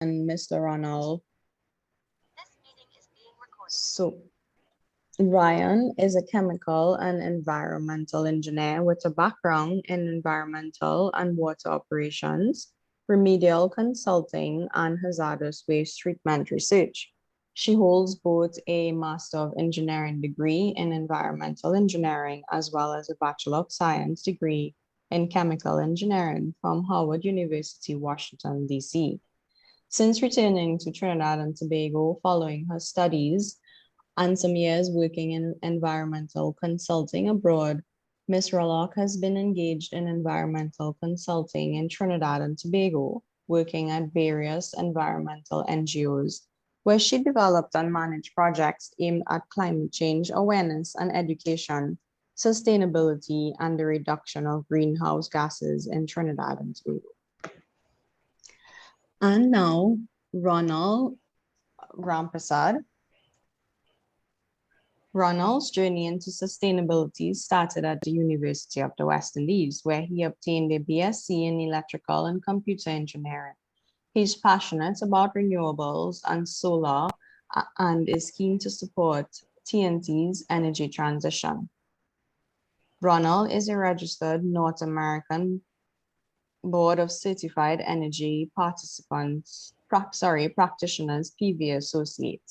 and Mr. Ronald. So, Ryan is a chemical and environmental engineer with a background in environmental and water operations, remedial consulting, and hazardous waste treatment research. She holds both a Master of Engineering degree in environmental engineering as well as a Bachelor of Science degree in chemical engineering from Howard University, Washington, D.C. Since returning to Trinidad and Tobago following her studies and some years working in environmental consulting abroad, Ms. Rollock has been engaged in environmental consulting in Trinidad and Tobago, working at various environmental NGOs, where she developed and managed projects aimed at climate change awareness and education, sustainability, and the reduction of greenhouse gases in Trinidad and Tobago. And now, Ronald Ramprasad. Ronald's journey into sustainability started at the University of the West Indies, where he obtained a BSc in electrical and computer engineering. He's passionate about renewables and solar and is keen to support TNT's energy transition. Ronald is a registered North American Board of Certified Energy Practitioners PV Associate.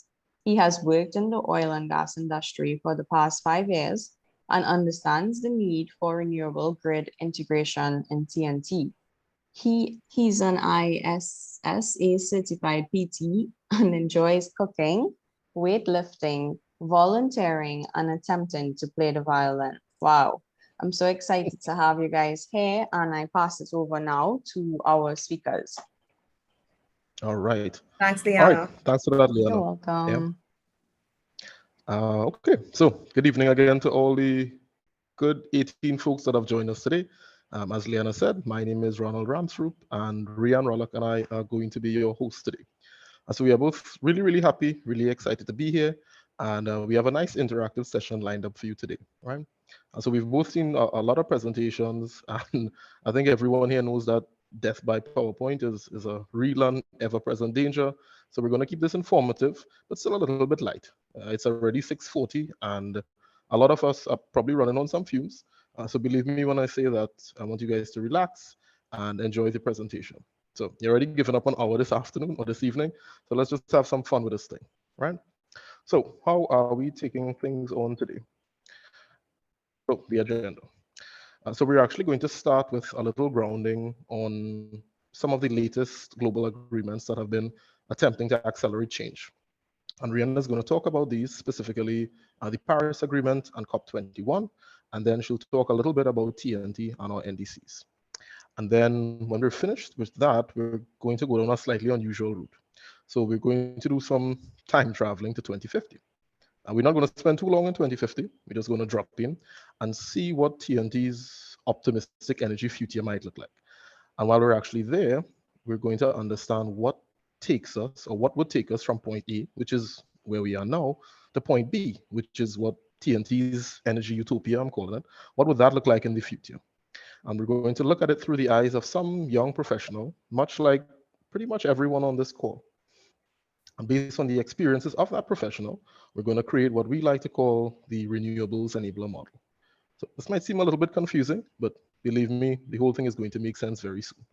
He has worked in the oil and gas industry for the past 5 years and understands the need for renewable grid integration in TNT. He's an ISSA certified PT and enjoys cooking, weightlifting, volunteering, and attempting to play the violin. Wow. I'm so excited to have you guys here, and I pass it over now to our speakers. All right. Thanks, All Liana. right. Thanks for that, Liana. You're welcome. Yeah. Okay. So good evening again to all the good 18 folks that have joined us today. As Liana said, my name is Ronald Ramsaroop, and Rian Rollock and I are going to be your hosts today. So we are both really, really happy, really excited to be here. And we have a nice interactive session lined up for you today, right? So we've both seen a lot of presentations, and I think everyone here knows that death by PowerPoint is a real and ever-present danger. So we're going to keep this informative, but still a little bit light. It's already 6:40, and a lot of us are probably running on some fumes. So believe me when I say that I want you guys to relax and enjoy the presentation. So you're already given up an hour this afternoon or this evening, so let's just have some fun with this thing, right? So how are we taking things on today? So the agenda. So we're actually going to start with a little grounding on some of the latest global agreements that have been attempting to accelerate change. And Rihanna is going to talk about these, specifically the Paris Agreement and COP21, and then she'll talk a little bit about TNT and our NDCs. And then when we're finished with that, we're going to go down a slightly unusual route. So we're going to do some time traveling to 2050. And we're not going to spend too long in 2050. We're just going to drop in and see what TNT's optimistic energy future might look like. And while we're actually there, we're going to understand what takes us, or what would take us from point A, which is where we are now, to point B, which is what TNT's energy utopia, I'm calling it. What would that look like in the future? And we're going to look at it through the eyes of some young professional, much like pretty much everyone on this call. And based on the experiences of that professional, we're going to create what we like to call the renewables enabler model. So this might seem a little bit confusing, but believe me, the whole thing is going to make sense very soon.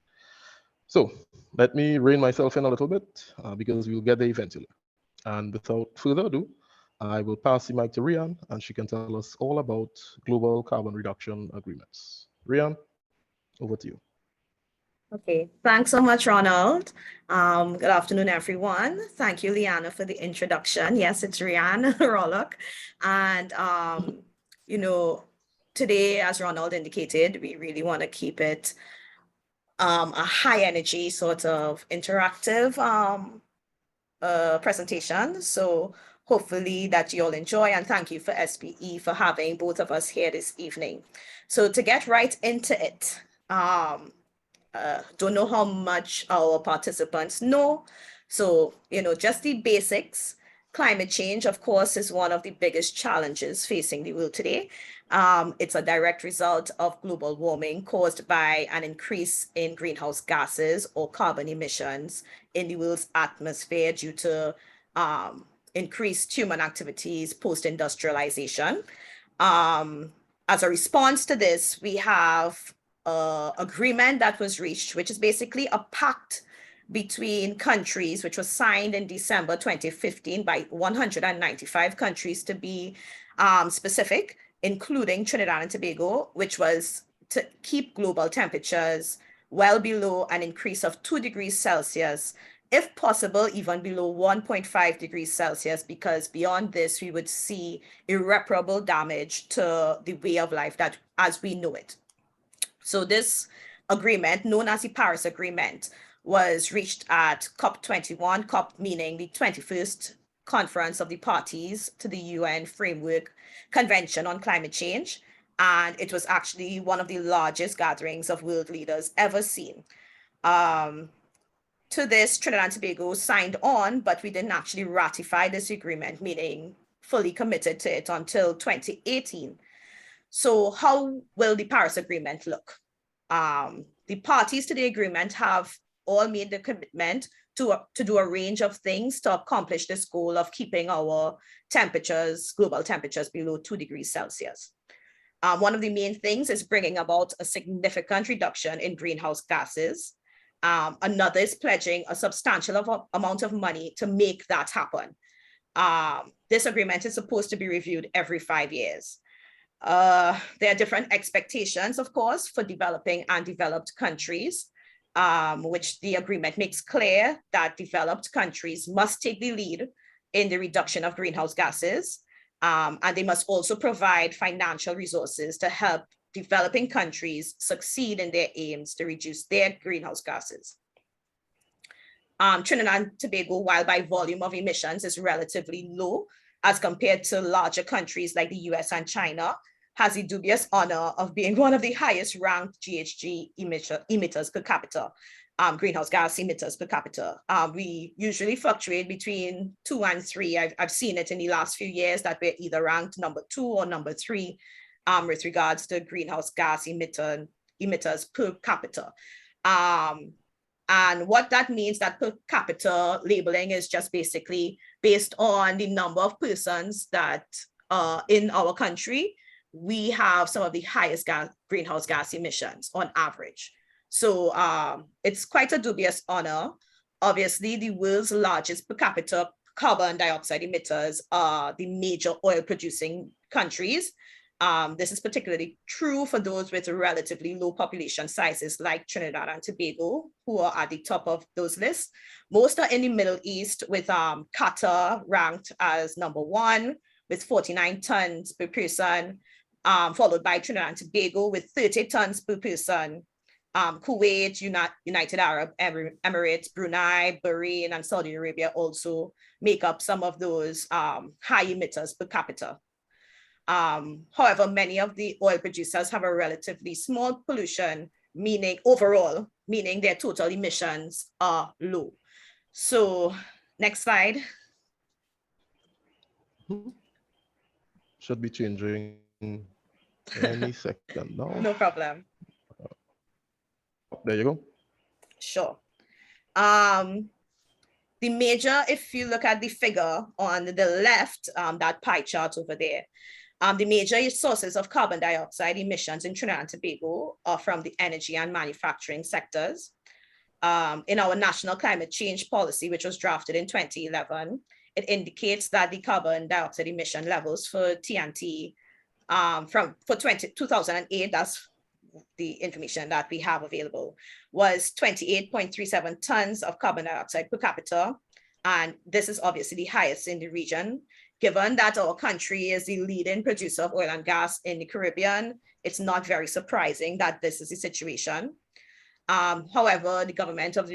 So let me rein myself in a little bit because we'll get there eventually. And without further ado, I will pass the mic to Rian, and she can tell us all about global carbon reduction agreements. Rian, over to you. Okay, thanks so much, Ronald. Good afternoon, everyone. Thank you, Liana, for the introduction. Yes, it's Rian Rollock. And, you know, today, as Ronald indicated, we really want to keep it a high energy sort of interactive presentation. So hopefully that you'll enjoy, and thank you for SPE for having both of us here this evening. So to get right into it, don't know how much our participants know. So, you know, just the basics. Climate change, of course, is one of the biggest challenges facing the world today. It's a direct result of global warming caused by an increase in greenhouse gases or carbon emissions in the world's atmosphere due to increased human activities post-industrialization. As a response to this, we have an agreement that was reached, which is basically a pact between countries, which was signed in December 2015 by 195 countries to be specific, including Trinidad and Tobago, which was to keep global temperatures well below an increase of 2 degrees Celsius, if possible, even below 1.5 degrees Celsius, because beyond this, we would see irreparable damage to the way of life that as we know it. So this agreement, known as the Paris Agreement, was reached at COP21, COP meaning the 21st Conference of the Parties to the UN Framework Convention on Climate Change. And it was actually one of the largest gatherings of world leaders ever seen. To this, Trinidad and Tobago signed on, but we didn't actually ratify this agreement, meaning fully committed to it until 2018. So how will the Paris Agreement look? The parties to the agreement have all made the commitment to do a range of things to accomplish this goal of keeping our temperatures, global temperatures, below 2 degrees Celsius. One of the main things is bringing about a significant reduction in greenhouse gases. Another is pledging a substantial amount of money to make that happen. This agreement is supposed to be reviewed every 5 years. There are different expectations, of course, for developing and developed countries, which the agreement makes clear that developed countries must take the lead in the reduction of greenhouse gases, and they must also provide financial resources to help developing countries succeed in their aims to reduce their greenhouse gases. Trinidad and Tobago, while by volume of emissions is relatively low as compared to larger countries like the US and China, has the dubious honor of being one of the highest ranked GHG emitters per capita, greenhouse gas emitters per capita. We usually fluctuate between 2 and 3. I've seen it in the last few years that we're either ranked number 2 or number 3 with regards to greenhouse gas emitters per capita. And what that means, that per capita labeling is just basically based on the number of persons that in our country, we have some of the highest greenhouse gas emissions on average. So it's quite a dubious honor. Obviously, the world's largest per capita carbon dioxide emitters are the major oil producing countries. This is particularly true for those with relatively low population sizes like Trinidad and Tobago, who are at the top of those lists. Most are in the Middle East, with Qatar ranked as number 1 with 49 tons per person, followed by Trinidad and Tobago with 30 tons per person. Kuwait, United Arab Emirates, Brunei, Bahrain, and Saudi Arabia also make up some of those high emitters per capita. However, many of the oil producers have a relatively small pollution, meaning their total emissions are low. So next slide. Should be changing any second now. No problem. There you go. Sure. The major, if you look at the figure on the left, that pie chart over there, the major sources of carbon dioxide emissions in Trinidad and Tobago are from the energy and manufacturing sectors. In our national climate change policy, which was drafted in 2011, it indicates that the carbon dioxide emission levels for TNT for 2008, that's the information that we have available, was 28.37 tons of carbon dioxide per capita. And this is obviously the highest in the region. Given that our country is the leading producer of oil and gas in the Caribbean, it's not very surprising that this is the situation. However, the government of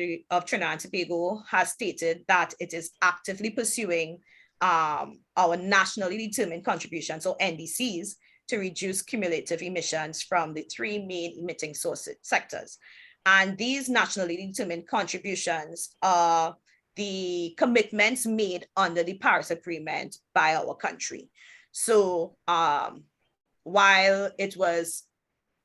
Trinidad and Tobago has stated that it is actively pursuing our nationally determined contributions, or NDCs, to reduce cumulative emissions from the 3 main emitting sectors. And these nationally determined contributions are the commitments made under the Paris Agreement by our country. So while it was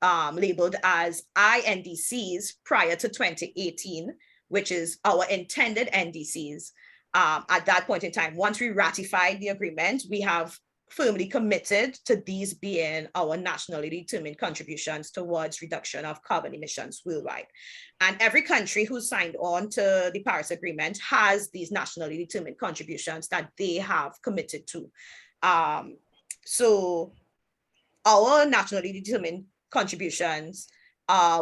labeled as INDCs prior to 2018, which is our intended NDCs, at that point in time, once we ratified the agreement, we have firmly committed to these being our nationally determined contributions towards reduction of carbon emissions worldwide. And every country who signed on to the Paris Agreement has these nationally determined contributions that they have committed to. So our nationally determined contributions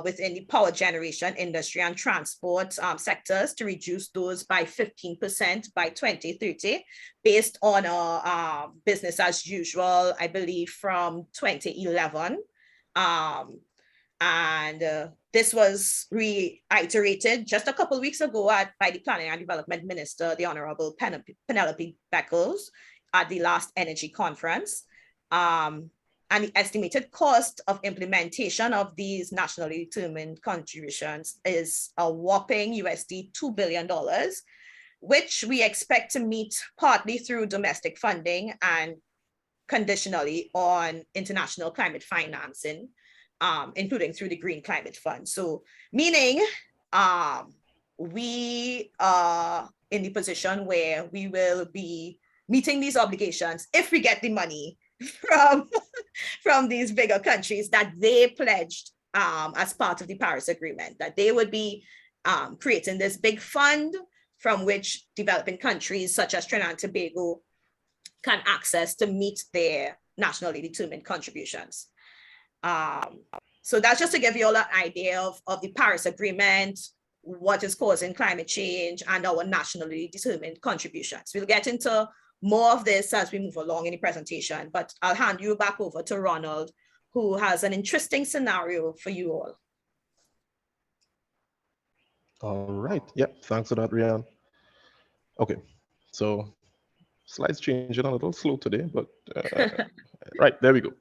within the power generation, industry, and transport sectors to reduce those by 15% by 2030, based on a business as usual, I believe, from 2011. This was reiterated just a couple of weeks ago by the Planning and Development Minister, the Honorable Penelope Beckles, at the last energy conference. And the estimated cost of implementation of these nationally determined contributions is a whopping USD $2 billion, which we expect to meet partly through domestic funding and conditionally on international climate financing, including through the Green Climate Fund. So meaning we are in the position where we will be meeting these obligations if we get the money from these bigger countries that they pledged as part of the Paris Agreement, that they would be creating this big fund from which developing countries such as Trinidad and Tobago can access to meet their nationally determined contributions. So that's just to give you all an idea of the Paris Agreement, what is causing climate change, and our nationally determined contributions. We'll get into more of this as we move along in the presentation, but I'll hand you back over to Ronald, who has an interesting scenario for you all. All right. Yep. Thanks for that, Rian. Okay. So slides changing a little slow today, but right, there we go.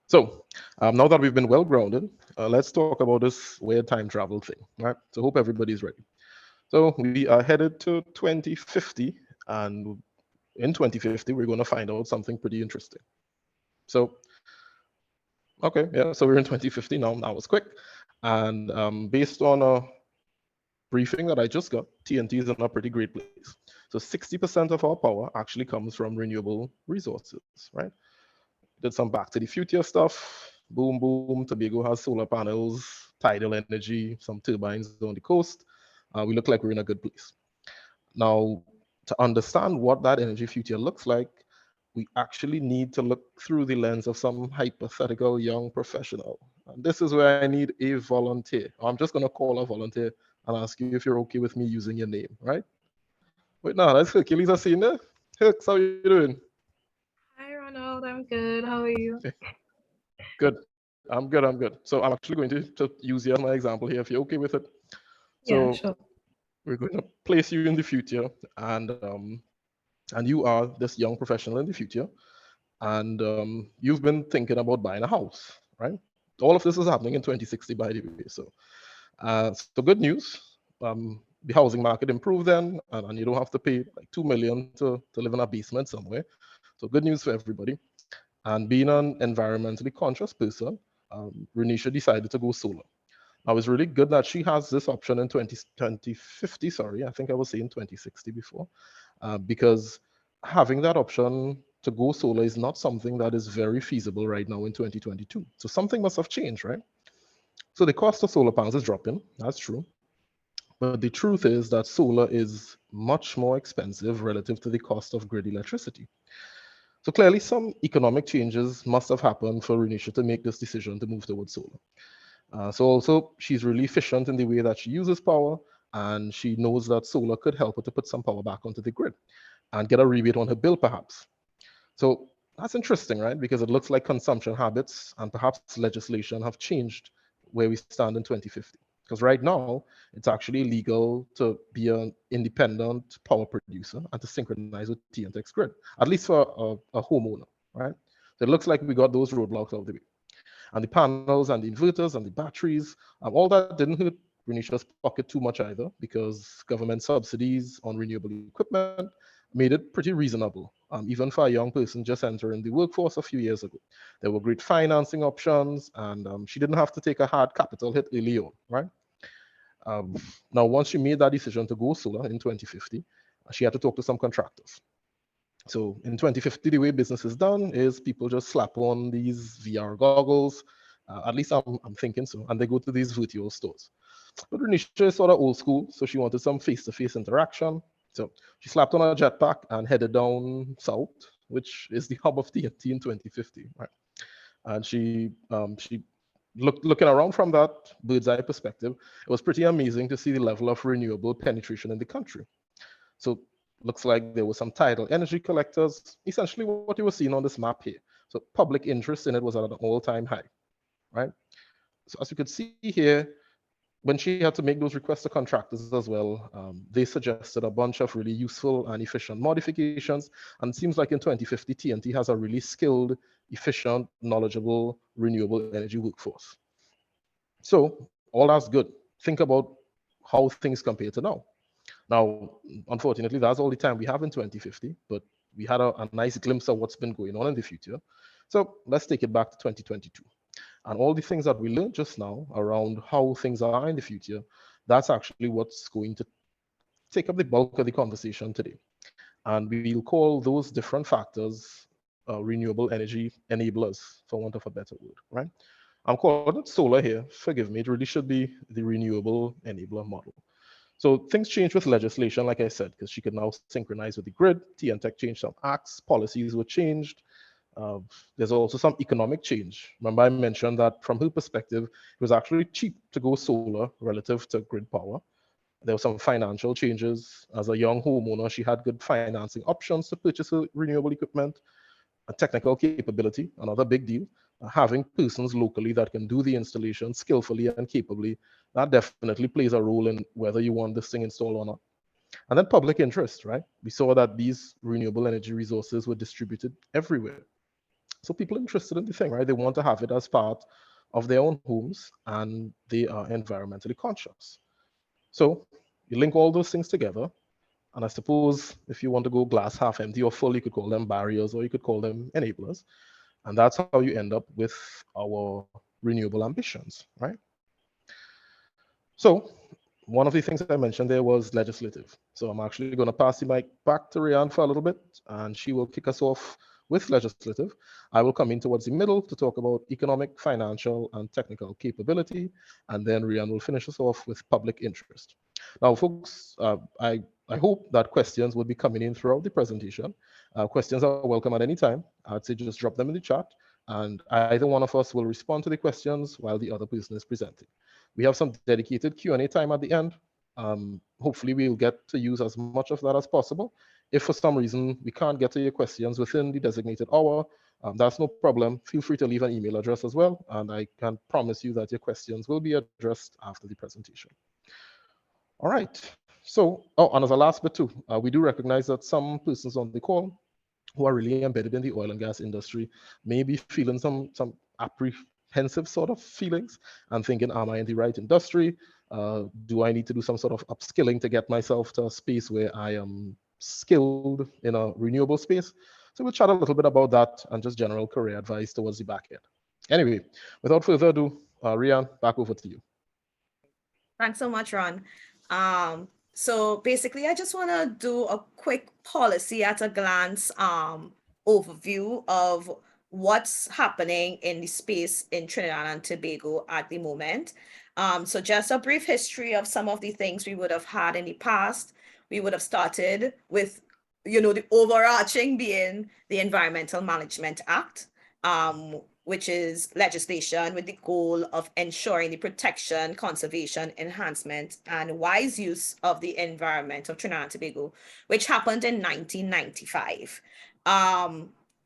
So now that we've been well grounded, let's talk about this weird time travel thing, right? So hope everybody's ready. So we are headed to 2050, and in 2050, we're going to find out something pretty interesting. So, okay, yeah, so we're in 2050 now. That was quick. And based on a briefing that I just got, TNT is in a pretty great place. So 60% of our power actually comes from renewable resources, right? Did some back to the future stuff. Boom, boom. Tobago has solar panels, tidal energy, some turbines on the coast. We look like we're in a good place. Now, to understand what that energy future looks like, we actually need to look through the lens of some hypothetical young professional. And this is where I need a volunteer. I'm just going to call a volunteer and ask you if you're okay with me using your name, right? Wait, no, that's Hercules I seen there. Herc, how you doing? Hi, Ronald. I'm good. How are you? Okay. Good. I'm good. So I'm actually going to use you as my example here if you're okay with it. So Yeah, sure. we're going to place you in the future, and you are this young professional in the future, and you've been thinking about buying a house, right? All of this is happening in 2060, by the way. So good news. The housing market improved then, and you don't have to pay like $2 million to live in a basement somewhere. So good news for everybody. And being an environmentally conscious person, Renisha decided to go solar. Now, it's really good that she has this option in 2050, sorry, I think I was saying 2060 before, because having that option to go solar is not something that is very feasible right now in 2022. So something must have changed, right? So the cost of solar panels is dropping, that's true. But the truth is that solar is much more expensive relative to the cost of grid electricity. So clearly some economic changes must have happened for Renisha to make this decision to move towards solar. So also she's really efficient in the way that she uses power, and she knows that solar could help her to put some power back onto the grid and get a rebate on her bill perhaps. So that's interesting, right? Because it looks like consumption habits and perhaps legislation have changed where we stand in 2050. Because right now, it's actually illegal to be an independent power producer and to synchronize with TNT's grid, at least for a homeowner, right? So it looks like we got those roadblocks out of the way. And the panels and the inverters and the batteries, all that didn't hurt Renicia's pocket too much either, because government subsidies on renewable equipment made it pretty reasonable, even for a young person just entering the workforce a few years ago. There were great financing options, and she didn't have to take a hard capital hit early on, right? Um, Now, once she made that decision to go solar in 2050, she had to talk to some contractors. So in 2050, the way business is done is people just slap on these VR goggles. At least I'm thinking so, and they go to these virtual stores. But Renisha is sort of old school, so she wanted some face-to-face interaction. So she slapped on a jetpack and headed down south, which is the hub of TNT in 2050, right? And she looking around from that bird's eye perspective, it was pretty amazing to see the level of renewable penetration in the country. So looks like there were some tidal energy collectors, essentially what you were seeing on this map here. So public interest in it was at an all-time high, right? So as you could see here, when she had to make those requests to contractors as well, they suggested a bunch of really useful and efficient modifications. And it seems like in 2050, TNT has a really skilled, efficient, knowledgeable, renewable energy workforce. So all that's good. Think about how things compare to now. Now, unfortunately, that's all the time we have in 2050, but we had a nice glimpse of what's been going on in the future. So let's take it back to 2022. And all the things that we learned just now around how things are in the future, that's actually what's going to take up the bulk of the conversation today. And we'll call those different factors renewable energy enablers, for want of a better word, right? I'm calling it solar here. Forgive me, it really should be the renewable enabler model. So things changed with legislation, like I said, because she could now synchronize with the grid. TNTech changed some acts, policies were changed. There's also some economic change. Remember, I mentioned that from her perspective, it was actually cheap to go solar relative to grid power. There were some financial changes. As a young homeowner, she had good financing options to purchase her renewable equipment. A technical capability, another big deal. Having persons locally that can do the installation skillfully and capably, that definitely plays a role in whether you want this thing installed or not. And then public interest, right? We saw that these renewable energy resources were distributed everywhere. So people interested in the thing, right? They want to have it as part of their own homes, and they are environmentally conscious. So you link all those things together, and I suppose if you want to go glass half empty or full, you could call them barriers or you could call them enablers. And that's how you end up with our renewable ambitions, right? So one of the things I mentioned there was legislative. So I'm actually going to pass the mic back to Rian for a little bit, and she will kick us off with legislative. I will come in towards the middle to talk about economic, financial, and technical capability, and then Rian will finish us off with public interest. Now, folks, I hope that questions will be coming in throughout the presentation. Questions are welcome at any time. I'd say just drop them in the chat, and either one of us will respond to the questions while the other person is presenting. We have some dedicated Q&A time at the end. Hopefully we'll get to use as much of that as possible. If for some reason we can't get to your questions within the designated hour, that's no problem. Feel free to leave an email address as well, and I can promise you that your questions will be addressed after the presentation. All right, so, oh, and as a last bit too, we do recognize that some persons on the call who are really embedded in the oil and gas industry may be feeling some apprehensive sort of feelings and thinking, am I in the right industry? Do I need to do some sort of upskilling to get myself to a space where I am skilled in a renewable space? So we'll chat a little bit about that and just general career advice towards the back end. Anyway, without further ado, Rian, back over to you. Thanks so much, Ron. So basically, I just want to do a quick policy at a glance overview of what's happening in the space in Trinidad and Tobago at the moment. So just a brief history of some of the things we would have had in the past. We would have started with, the overarching being the Environmental Management Act, which is legislation with the goal of ensuring the protection, conservation, enhancement, and wise use of the environment of Trinidad and Tobago, which happened in 1995.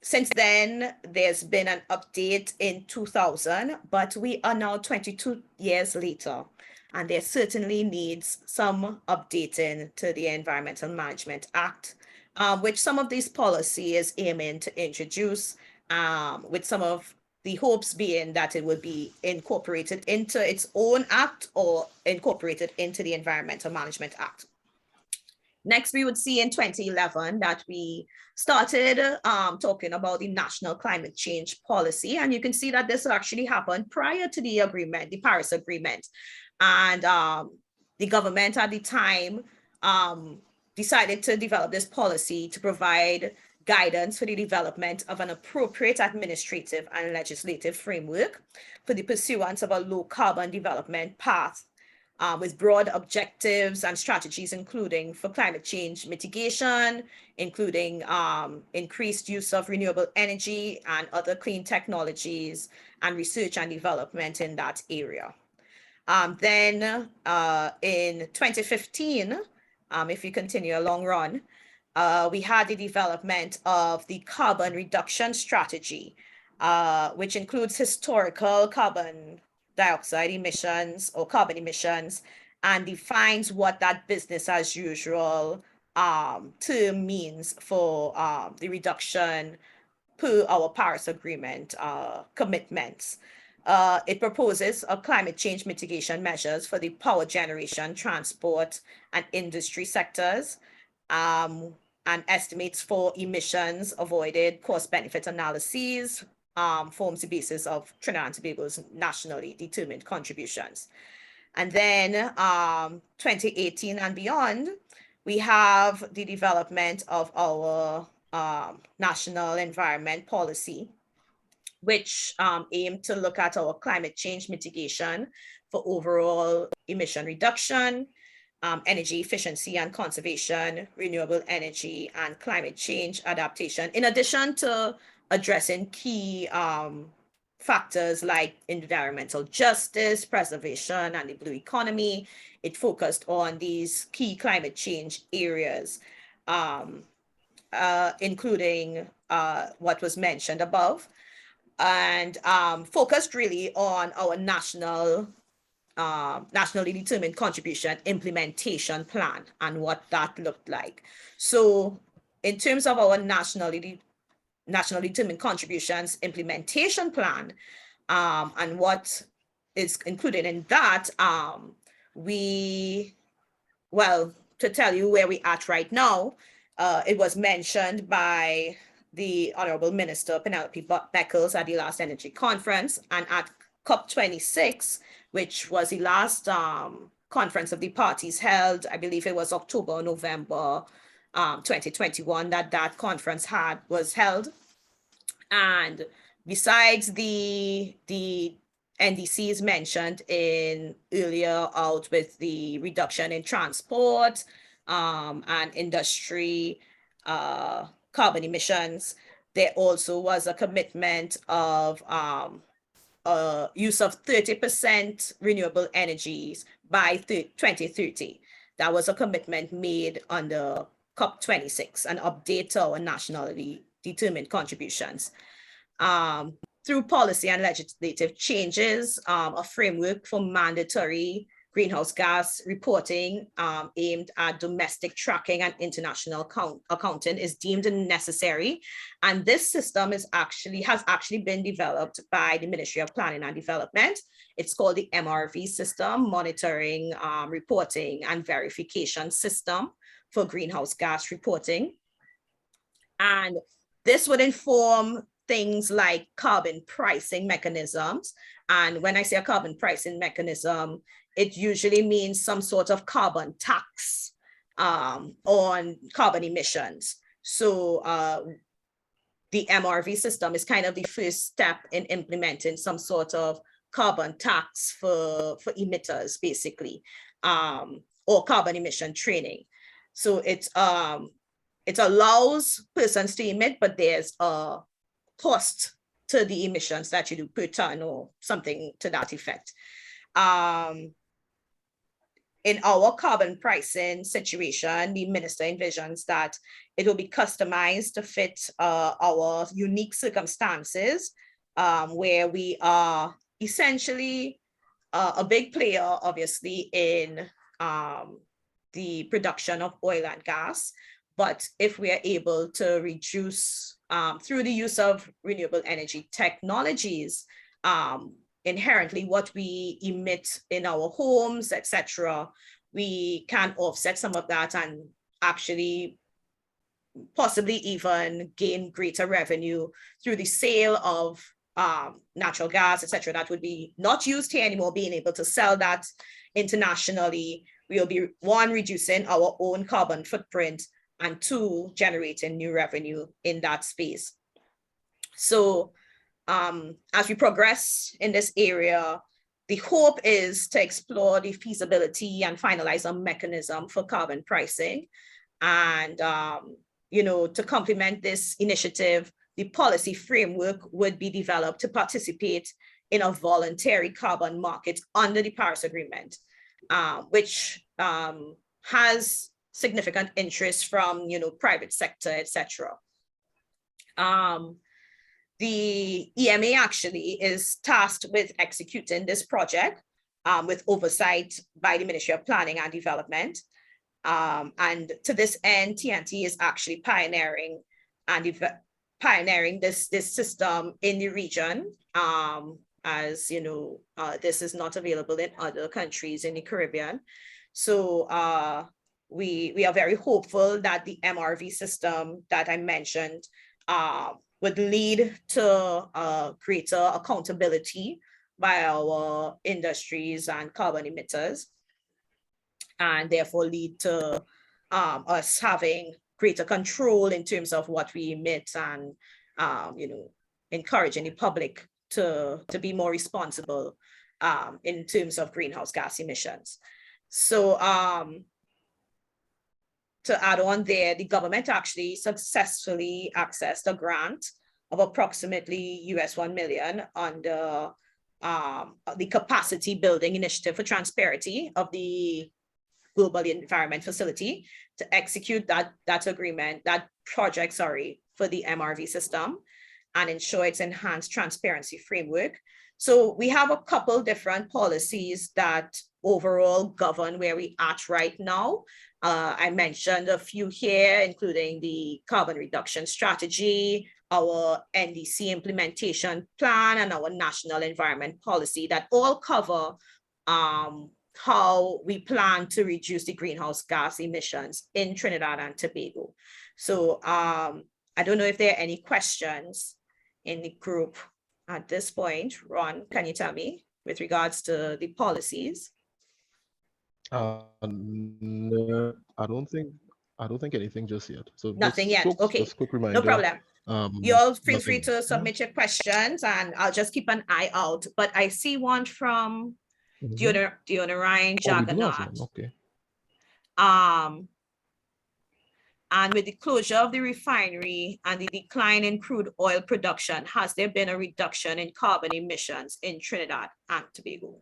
Since then, there's been an update in 2000, but we are now 22 years later, and there certainly needs some updating to the Environmental Management Act, which some of these policies is aiming to introduce with some of the hopes being that it would be incorporated into its own act or incorporated into the Environmental Management Act. Next, we would see in 2011 that we started talking about the National Climate Change Policy. And you can see that this actually happened prior to the agreement, the Paris Agreement. And the government at the time decided to develop this policy to provide guidance for the development of an appropriate administrative and legislative framework for the pursuance of a low carbon development path with broad objectives and strategies, including for climate change mitigation, including increased use of renewable energy and other clean technologies, and research and development in that area. Then in 2015, if you continue a long run, we had the development of the carbon reduction strategy, which includes historical carbon dioxide emissions or carbon emissions, and defines what that business as usual term means for the reduction per our Paris Agreement commitments. It proposes a climate change mitigation measures for the power generation, transport, and industry sectors, and estimates for emissions avoided, cost-benefit analyses, forms the basis of Trinidad and Tobago's nationally determined contributions. And then 2018 and beyond, we have the development of our national environment policy, which aim to look at our climate change mitigation for overall emission reduction, energy efficiency and conservation, renewable energy, and climate change adaptation, in addition to addressing key factors like environmental justice, preservation, and the blue economy. It focused on these key climate change areas, including what was mentioned above, and focused really on our nationally determined contribution implementation plan and what that looked like. So in terms of our nationally determined contributions implementation plan, and what is included in that, to tell you where we're at right now, it was mentioned by the Honorable Minister Penelope Beckles at the last Energy Conference, and at COP26, which was the last conference of the parties held, I believe it was October or November 2021 that conference was held. And besides the NDCs mentioned in earlier out with the reduction in transport and industry carbon emissions, there also was a commitment of use of 30% renewable energies by 2030. That was a commitment made under COP26, an update to our nationally determined contributions. Through policy and legislative changes, a framework for mandatory greenhouse gas reporting aimed at domestic tracking and international accounting is deemed necessary. And this system has actually been developed by the Ministry of Planning and Development. It's called the MRV system, Monitoring, Reporting and Verification System for Greenhouse Gas Reporting. And this would inform things like carbon pricing mechanisms. And when I say a carbon pricing mechanism, it usually means some sort of carbon tax on carbon emissions. So the MRV system is kind of the first step in implementing some sort of carbon tax for emitters, basically, or carbon emission training. So it allows persons to emit, but there's a cost to the emissions that you do per ton or something to that effect. In our carbon pricing situation, the minister envisions that it will be customized to fit our unique circumstances, where we are essentially a big player, obviously, in the production of oil and gas. But if we are able to reduce through the use of renewable energy technologies, inherently what we emit in our homes, etc., we can offset some of that and actually possibly even gain greater revenue through the sale of natural gas, etc., that would be not used here anymore, being able to sell that internationally. We'll be, one, reducing our own carbon footprint, and two, generating new revenue in that space. So as we progress in this area, the hope is to explore the feasibility and finalize a mechanism for carbon pricing. And, you know, to complement this initiative, the policy framework would be developed to participate in a voluntary carbon market under the Paris Agreement, which has significant interest from, you know, private sector, etc. The EMA actually is tasked with executing this project with oversight by the Ministry of Planning and Development. And to this end, TNT is actually pioneering this system in the region. As you know, this is not available in other countries in the Caribbean. So we are very hopeful that the MRV system that I mentioned would lead to greater accountability by our industries and carbon emitters, and therefore lead to us having greater control in terms of what we emit, and you know, encouraging the public to be more responsible in terms of greenhouse gas emissions. So to add on there, the government actually successfully accessed a grant of approximately $1 million under the capacity building initiative for transparency of the Global Environment Facility to execute that project, for the MRV system and ensure its enhanced transparency framework. So we have a couple different policies that overall govern where we at right now. I mentioned a few here, including the carbon reduction strategy, our NDC implementation plan, and our national environment policy that all cover how we plan to reduce the greenhouse gas emissions in Trinidad and Tobago. So I don't know if there are any questions in the group at this point. Ron, can you tell me with regards to the policies? No, I don't think anything just yet. So nothing yet. Folks, okay, just quick reminder. No problem. You all feel free to yet. submit your questions, and I'll just keep an eye out. But I see one from Diona Ryan Jaggernaut. Okay. And with the closure of the refinery and the decline in crude oil production, has there been a reduction in carbon emissions in Trinidad and Tobago?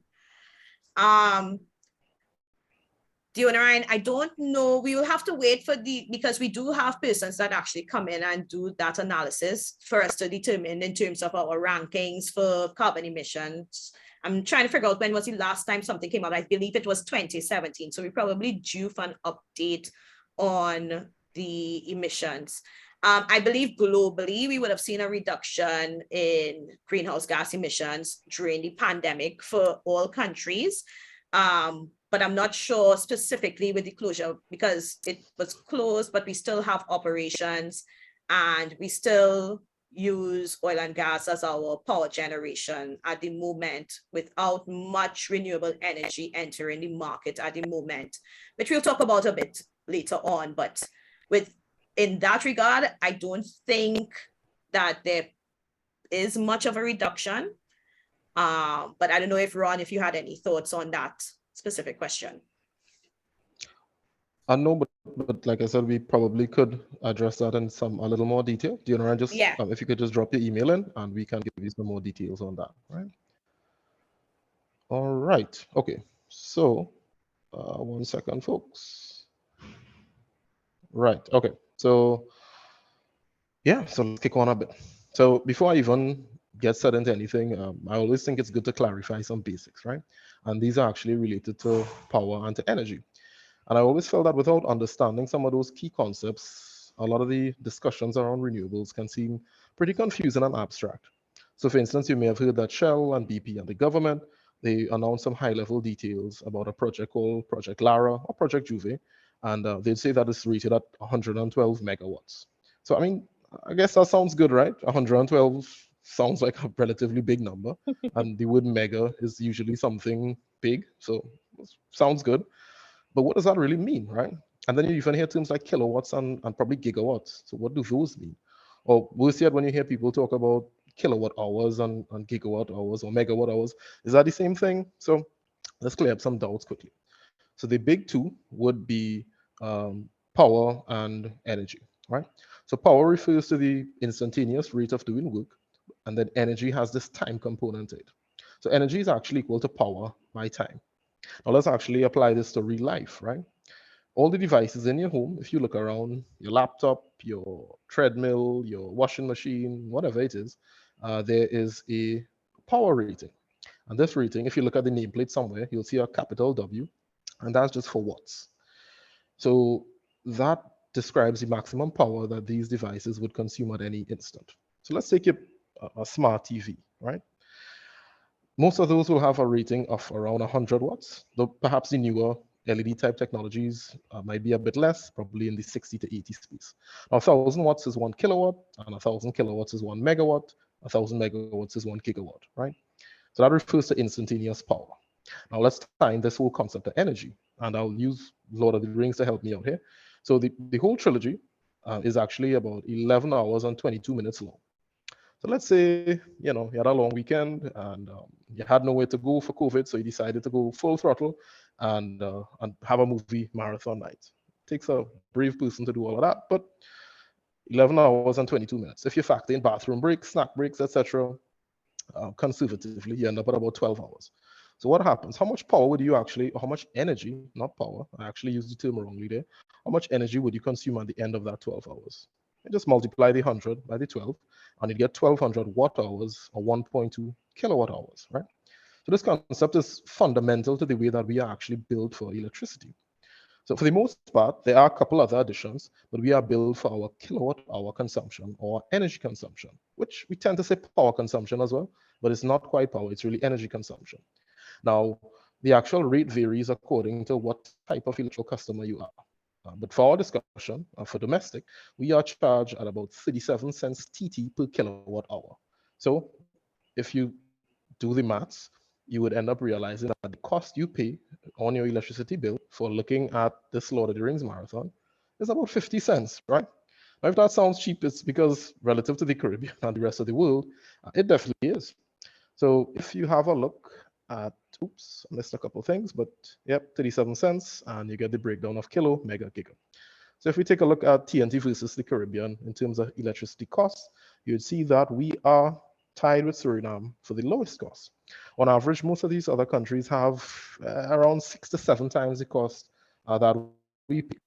Diona Ryan, I don't know. We will have to wait for because we do have persons that actually come in and do that analysis for us to determine in terms of our rankings for carbon emissions. I'm trying to figure out when was the last time something came out. I believe it was 2017. So we're probably due for an update on the emissions. I believe globally, we would have seen a reduction in greenhouse gas emissions during the pandemic for all countries. But I'm not sure specifically with the closure, because it was closed, but we still have operations and we still use oil and gas as our power generation at the moment, without much renewable energy entering the market at the moment, which we'll talk about a bit later on. But in that regard, I don't think that there is much of a reduction. But I don't know if Ron, if you had any thoughts on that specific question. I know, but like I said, we probably could address that in a little more detail. Do you know, just if you could just drop your email in, and we can give you some more details on that, right? All right. Okay. So 1 second, folks. Right. Okay. So yeah. So let's kick on a bit. So before I even get set into anything, I always think it's good to clarify some basics, right? And these are actually related to power and to energy. And I always felt that without understanding some of those key concepts, a lot of the discussions around renewables can seem pretty confusing and abstract. So for instance, you may have heard that Shell and BP and the government, they announced some high-level details about a project called Project Lara or Project Juve, and they'd say that it's rated at 112 megawatts. So I mean, I guess that sounds good, right? 112 sounds like a relatively big number, and the word mega is usually something big, so sounds good. But what does that really mean, right? And then you even hear terms like kilowatts and probably gigawatts. So what do those mean? Or worse yet, when you hear people talk about kilowatt hours and gigawatt hours or megawatt hours, is that the same thing? So let's clear up some doubts quickly. So the big two would be power and energy, right? So power refers to the instantaneous rate of doing work, and then energy has this time component to it. So energy is actually equal to power by time. Now let's actually apply this to real life, right? All the devices in your home, if you look around, your laptop, your treadmill, your washing machine, whatever it is, there is a power rating. And this rating, if you look at the nameplate somewhere, you'll see a capital W, and that's just for watts. So that describes the maximum power that these devices would consume at any instant. So let's take a smart TV, right? Most of those will have a rating of around 100 watts, though perhaps the newer LED type technologies might be a bit less, probably in the 60 to 80 space. Now, 1,000 watts is 1 kilowatt, and 1,000 kilowatts is 1 megawatt, 1,000 megawatts is 1 gigawatt, right? So that refers to instantaneous power. Now, let's tie in this whole concept of energy, and I'll use Lord of the Rings to help me out here. So the whole trilogy is actually about 11 hours and 22 minutes long. So let's say, you had a long weekend and you had nowhere to go for COVID, so you decided to go full throttle and have a movie marathon night. It takes a brave person to do all of that, but 11 hours and 22 minutes. If you factor in bathroom breaks, snack breaks, etc., conservatively, you end up at about 12 hours. So what happens? How much power would you actually, or how much energy, not power, I actually used the term wrongly there. How much energy would you consume at the end of that 12 hours? You just multiply the 100 by the 12, and you get 1,200 watt hours or 1.2 kilowatt hours, right? So this concept is fundamental to the way that we are actually built for electricity. So for the most part, there are a couple other additions, but we are built for our kilowatt hour consumption or energy consumption, which we tend to say power consumption as well, but it's not quite power, it's really energy consumption. Now, the actual rate varies according to what type of electrical customer you are. But for our discussion, for domestic, we are charged at about 37 cents TT per kilowatt hour. So if you do the maths, you would end up realizing that the cost you pay on your electricity bill for looking at this Lord of the Rings marathon is about 50 cents, right? Now, if that sounds cheap, it's because relative to the Caribbean and the rest of the world, it definitely is. So if you have a look at, oops, I missed a couple of things, but yep, 37 cents, and you get the breakdown of kilo, mega, giga. So if we take a look at TNT versus the Caribbean in terms of electricity costs, you'd see that we are tied with Suriname for the lowest cost. On average, most of these other countries have around 6 to 7 times the cost that we pay.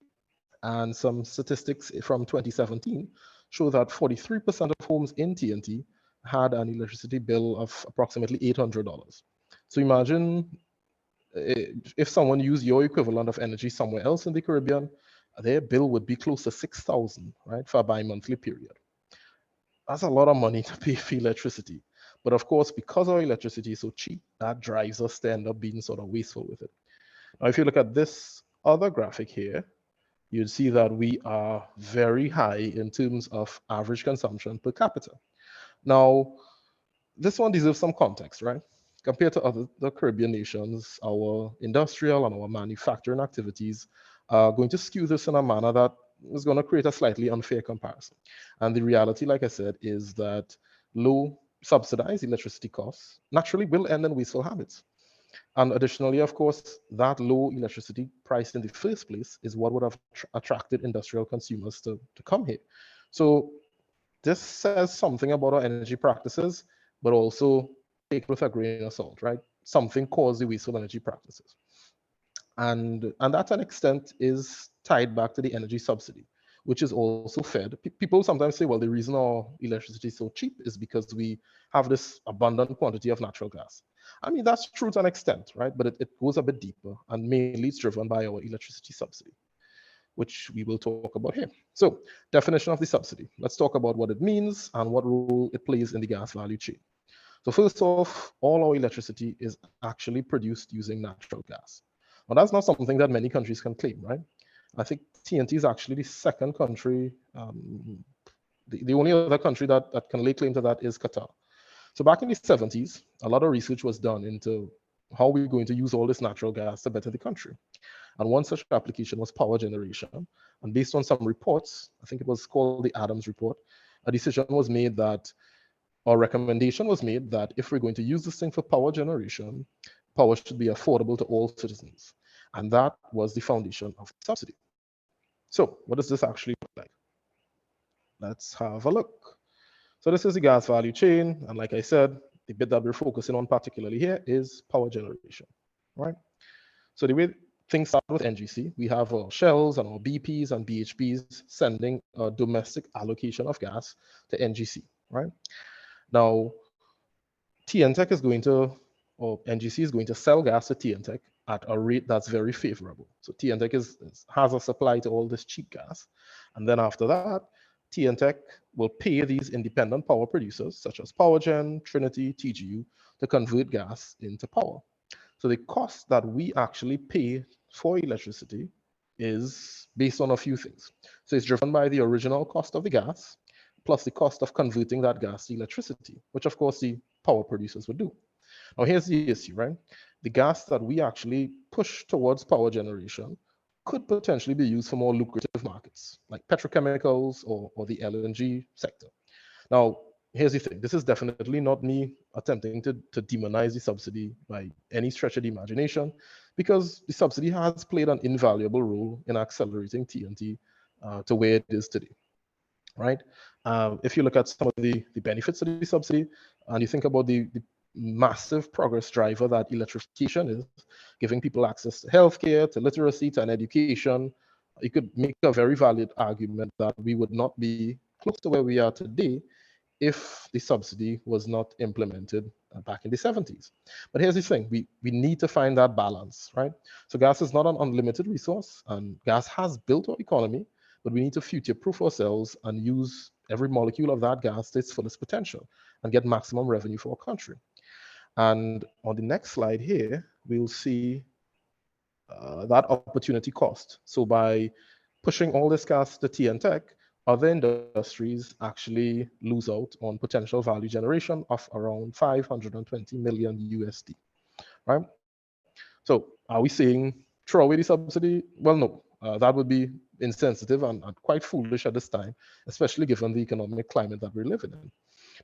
And some statistics from 2017 show that 43% of homes in TNT had an electricity bill of approximately $800. So imagine if someone used your equivalent of energy somewhere else in the Caribbean, their bill would be close to 6,000, right, for a bi-monthly period. That's a lot of money to pay for electricity. But of course, because our electricity is so cheap, that drives us to end up being sort of wasteful with it. Now, if you look at this other graphic here, you'd see that we are very high in terms of average consumption per capita. Now, this one deserves some context, right? Compared to the Caribbean nations, our industrial and our manufacturing activities are going to skew this in a manner that is going to create a slightly unfair comparison. And the reality, like I said, is that low subsidized electricity costs naturally will end in wasteful habits. And additionally, of course, that low electricity price in the first place is what would have attracted industrial consumers to come here. So this says something about our energy practices, but also take it with a grain of salt, right? Something caused the wasteful energy practices. And that to an extent is tied back to the energy subsidy, which is also fed. People sometimes say, well, the reason our electricity is so cheap is because we have this abundant quantity of natural gas. I mean, that's true to an extent, right? But it goes a bit deeper, and mainly it's driven by our electricity subsidy. which we will talk about here. So, definition of the subsidy. Let's talk about what it means and what role it plays in the gas value chain. So first off, all our electricity is actually produced using natural gas. Now that's not something that many countries can claim, right? I think TNT is actually the second country, the only other country that can lay claim to that is Qatar. So back in the 70s, a lot of research was done into how we're going to use all this natural gas to better the country. And one such application was power generation. And based on some reports, I think it was called the Adams report, a decision was made that, or recommendation was made that if we're going to use this thing for power generation, power should be affordable to all citizens. And that was the foundation of the subsidy. So what does this actually look like? Let's have a look. So this is the gas value chain. And like I said, the bit that we're focusing on particularly here is power generation, right? So the way things start with NGC, we have our Shells and our BPs and BHPs sending a domestic allocation of gas to NGC, right? Now, TNTech is going to, or NGC is going to sell gas to TNTech at a rate that's very favorable. So TNTech has a supply to all this cheap gas. And then after that, TNTech will pay these independent power producers, such as PowerGen, Trinity, TGU, to convert gas into power. So the cost that we actually pay for electricity is based on a few things. So it's driven by the original cost of the gas, plus the cost of converting that gas to electricity, which of course the power producers would do. Now here's the issue, right? The gas that we actually push towards power generation could potentially be used for more lucrative markets, like petrochemicals or the LNG sector. Now, here's the thing. This is definitely not me attempting to demonize the subsidy by any stretch of the imagination, because the subsidy has played an invaluable role in accelerating TNT to where it is today, right? If you look at some of the benefits of the subsidy, and you think about the massive progress driver that electrification is, giving people access to healthcare, to literacy, to an education, you could make a very valid argument that we would not be close to where we are today if the subsidy was not implemented back in the 70s. But here's the thing, we need to find that balance, right? So gas is not an unlimited resource, and gas has built our economy, but we need to future-proof ourselves and use every molecule of that gas to its fullest potential and get maximum revenue for our country. And on the next slide here, we'll see that opportunity cost. So by pushing all this gas to TNTech, other industries actually lose out on potential value generation of around 520 million USD, right? So are we saying throw away the subsidy? Well, no, that would be insensitive and quite foolish at this time, especially given the economic climate that we're living in.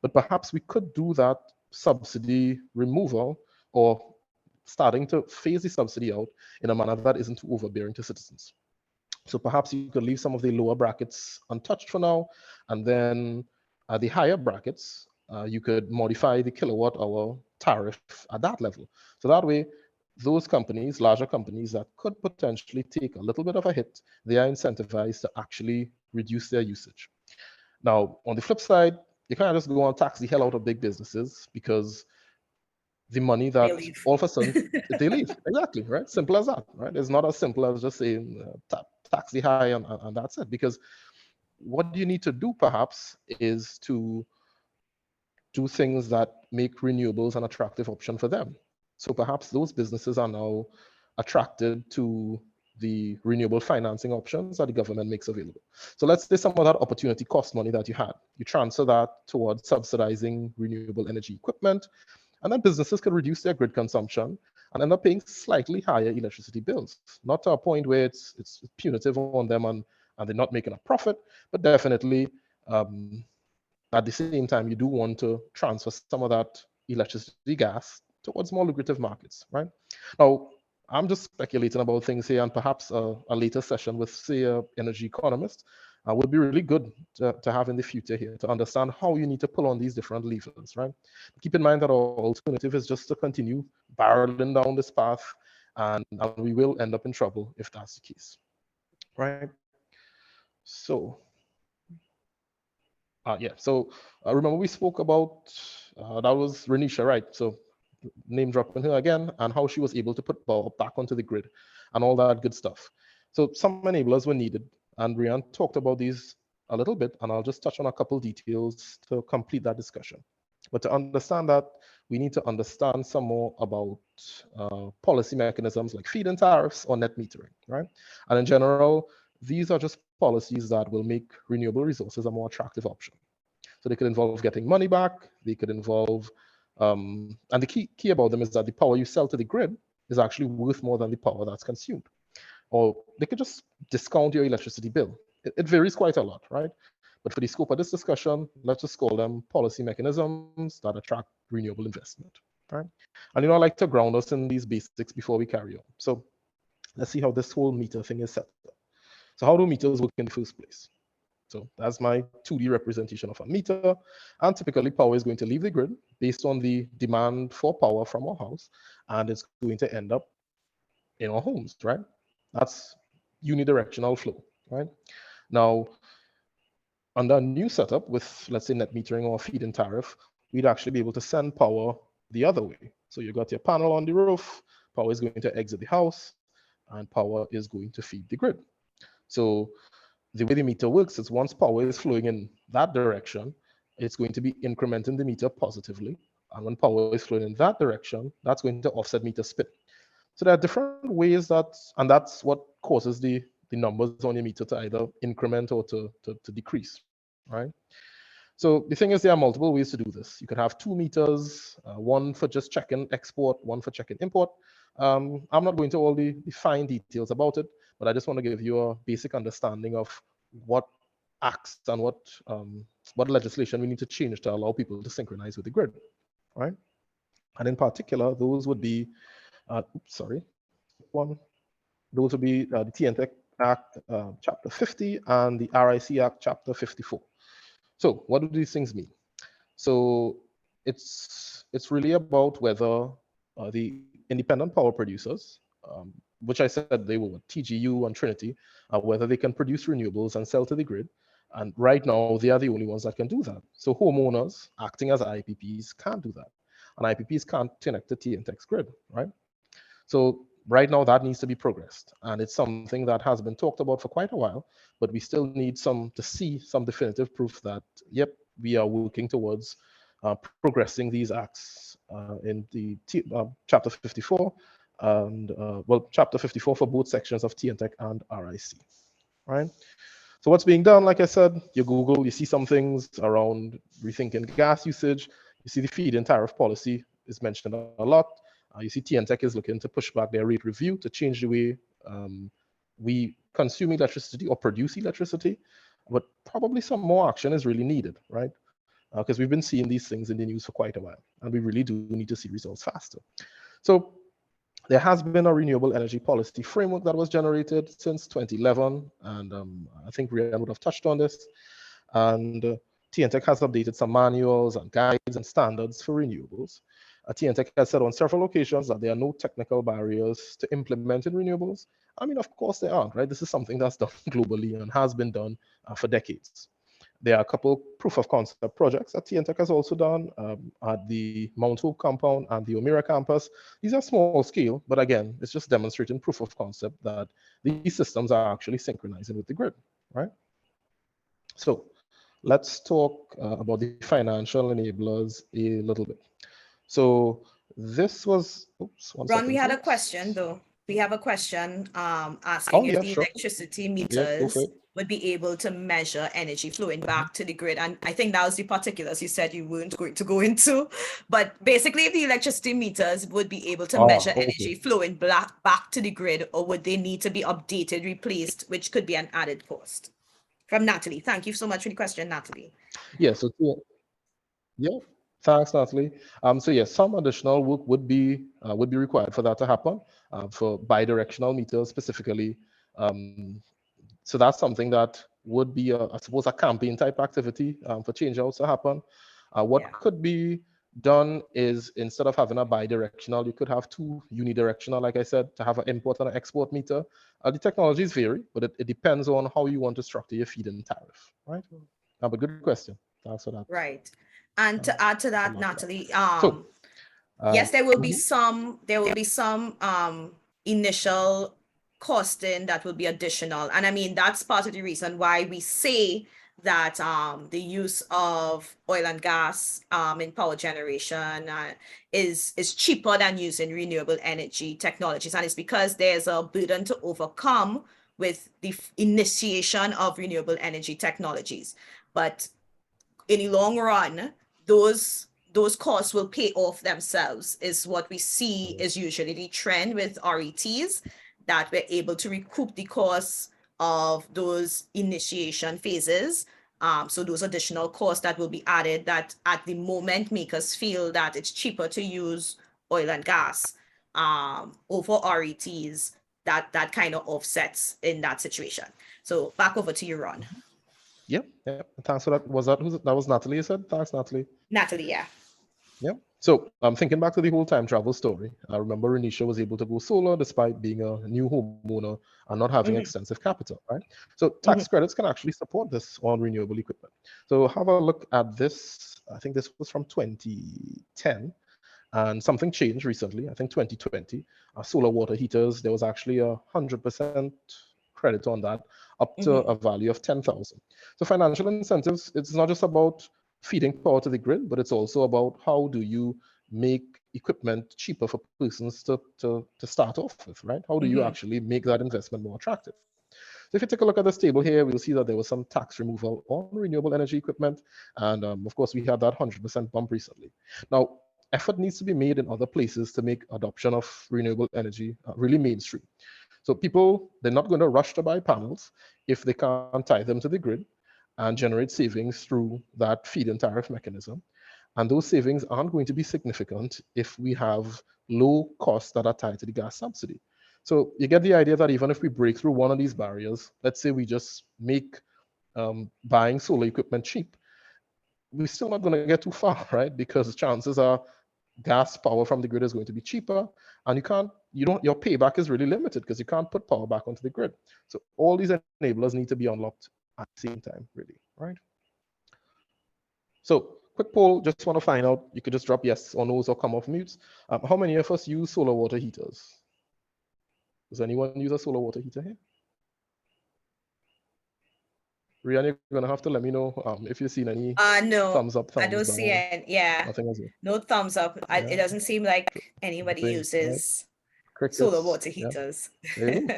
But perhaps we could do that subsidy removal or starting to phase the subsidy out in a manner that isn't too overbearing to citizens. So perhaps you could leave some of the lower brackets untouched for now, and then at the higher brackets, you could modify the kilowatt hour tariff at that level. So that way, those companies, larger companies that could potentially take a little bit of a hit, they are incentivized to actually reduce their usage. Now, on the flip side, you can't just go and tax the hell out of big businesses, because the money that all of a sudden they leave. Exactly, right? Simple as that, right? It's not as simple as just saying tax the high and that's it. Because what you need to do perhaps is to do things that make renewables an attractive option for them. So perhaps those businesses are now attracted to the renewable financing options that the government makes available. So let's say some of that opportunity cost money that you had, you transfer that towards subsidizing renewable energy equipment, and then businesses could reduce their grid consumption and end up paying slightly higher electricity bills. Not to a point where it's punitive on them and they're not making a profit, but definitely at the same time, you do want to transfer some of that electricity gas towards more lucrative markets, right? Now, I'm just speculating about things here, and perhaps a later session with, say, an energy economist would be really good to have in the future here, to understand how you need to pull on these different levers, right? Keep in mind that our alternative is just to continue barreling down this path, and we will end up in trouble if that's the case, right? So, yeah, so remember we spoke about, that was Renisha, right? So name dropping her again, and how she was able to put power back onto the grid and all that good stuff. So some enablers were needed, and Brian talked about these a little bit, and I'll just touch on a couple details to complete that discussion. But to understand that, we need to understand some more about policy mechanisms like feed-in tariffs or net metering, right? And in general, these are just policies that will make renewable resources a more attractive option. So they could involve getting money back, they could involve, and the key about them is that the power you sell to the grid is actually worth more than the power that's consumed. Or they could just discount your electricity bill. It varies quite a lot, right? But for the scope of this discussion, let's just call them policy mechanisms that attract renewable investment, right? And I like to ground us in these basics before we carry on. So let's see how this whole meter thing is set up. So how do meters work in the first place? So that's my 2D representation of a meter. And typically power is going to leave the grid based on the demand for power from our house. And it's going to end up in our homes, right? That's unidirectional flow, right? Now, under a new setup with, let's say, net metering or feed-in tariff, we'd actually be able to send power the other way. So you got your panel on the roof, power is going to exit the house, and power is going to feed the grid. So the way the meter works is once power is flowing in that direction, it's going to be incrementing the meter positively. And when power is flowing in that direction, that's going to offset meter spin. So there are different ways and that's what causes the numbers on your meter to either increment or to decrease, right? So the thing is, there are multiple ways to do this. You could have 2 meters, one for just checking export, one for checking import. I'm not going to all the fine details about it, but I just want to give you a basic understanding of what acts and what legislation we need to change to allow people to synchronize with the grid, right? And in particular, those would be, those would be the TNTEC Act, Chapter 50, and the RIC Act, Chapter 54. So what do these things mean? So it's really about whether the independent power producers, which I said they were TGU and Trinity, whether they can produce renewables and sell to the grid. And right now, they are the only ones that can do that. So homeowners acting as IPPs can't do that. And IPPs can't connect to TNTEC's grid, right? So right now that needs to be progressed. And it's something that has been talked about for quite a while, but we still need to see some definitive proof that, yep, we are working towards progressing these acts in the Chapter 54, and well, Chapter 54 for both sections of TNTEC and RIC, right? So what's being done, like I said, you Google, you see some things around rethinking gas usage, you see the feed-in tariff policy is mentioned a lot. You see TNTEC is looking to push back their rate review to change the way we consume electricity or produce electricity, but probably some more action is really needed, right? Because we've been seeing these things in the news for quite a while, and we really do need to see results faster. So there has been a renewable energy policy framework that was generated since 2011, and I think Rian would have touched on this. And TNTEC has updated some manuals and guides and standards for renewables. TNTEC has said on several occasions that there are no technical barriers to implementing renewables. I mean, of course there aren't, right? This is something that's done globally and has been done for decades. There are a couple proof of concept projects that TNTEC has also done at the Mount Hope compound and the O'Meara campus. These are small scale, but again, it's just demonstrating proof of concept that these systems are actually synchronizing with the grid, right? So let's talk about the financial enablers a little bit. So this was, oops, one Ron, second, we had a folks. question though. We have a question asking if the Sure. electricity Go meters for it. would be able to measure energy flowing back to the grid. And I think that was the particulars you said you weren't going to go into. But basically, if the electricity meters would be able to measure energy flowing back to the grid, or would they need to be updated, replaced, which could be an added cost? From Natalie. Thank you so much for the question, Natalie. Yeah, so yeah, thanks, Natalie. So yes, some additional work would be required for that to happen, for bidirectional meters specifically. So that's something that would be, I suppose, a campaign type activity for change outs to happen. What could be done is, instead of having a bidirectional, you could have 2 unidirectional, like I said, to have an import and an export meter. The technologies vary, but it depends on how you want to structure your feed-in tariff, right? But good question. Thanks for that. Right. And to add to that, Natalie, So, yes, there will be some initial costing that will be additional. And I mean, that's part of the reason why we say that the use of oil and gas in power generation is cheaper than using renewable energy technologies. And it's because there's a burden to overcome with the initiation of renewable energy technologies. But in the long run, those costs will pay off themselves, is what we see is usually the trend with RETs, that we're able to recoup the costs of those initiation phases. So those additional costs that will be added that at the moment make us feel that it's cheaper to use oil and gas over RETs, that kind of offsets in that situation. So back over to you, Ron. Yep. Thanks for that. That was Natalie, you said? Thanks, Natalie. Natalie, yeah. Yep. So I'm thinking back to the whole time travel story. I remember Renisha was able to go solar despite being a new homeowner and not having extensive capital, right? So tax credits can actually support this on renewable equipment. So have a look at this. I think this was from 2010. And something changed recently. I think 2020, solar water heaters, there was actually 100% credit on that, up to a value of 10,000. So financial incentives, it's not just about feeding power to the grid, but it's also about how do you make equipment cheaper for persons to start off with, right? How do you actually make that investment more attractive? So if you take a look at this table here, we'll see that there was some tax removal on renewable energy equipment. And of course, we had that 100% bump recently. Now, effort needs to be made in other places to make adoption of renewable energy really mainstream. So people, they're not going to rush to buy panels if they can't tie them to the grid and generate savings through that feed-in tariff mechanism. And those savings aren't going to be significant if we have low costs that are tied to the gas subsidy. So you get the idea that even if we break through one of these barriers, let's say we just make buying solar equipment cheap, we're still not going to get too far, right? Because chances are gas power from the grid is going to be cheaper, and your payback is really limited because you can't put power back onto the grid. So all these enablers need to be unlocked at the same time, really, right? So quick poll, just want to find out, you could just drop yes or no's or come off mute. How many of us use solar water heaters? Does anyone use a solar water heater here? Rihanna, you're gonna have to let me know if you've seen any no, thumbs up, thumbs I don't down. see it. Yeah, Nothing as well. no thumbs up. It doesn't seem like anybody Nothing, uses Crickets. solar water Yeah. heaters. There you go.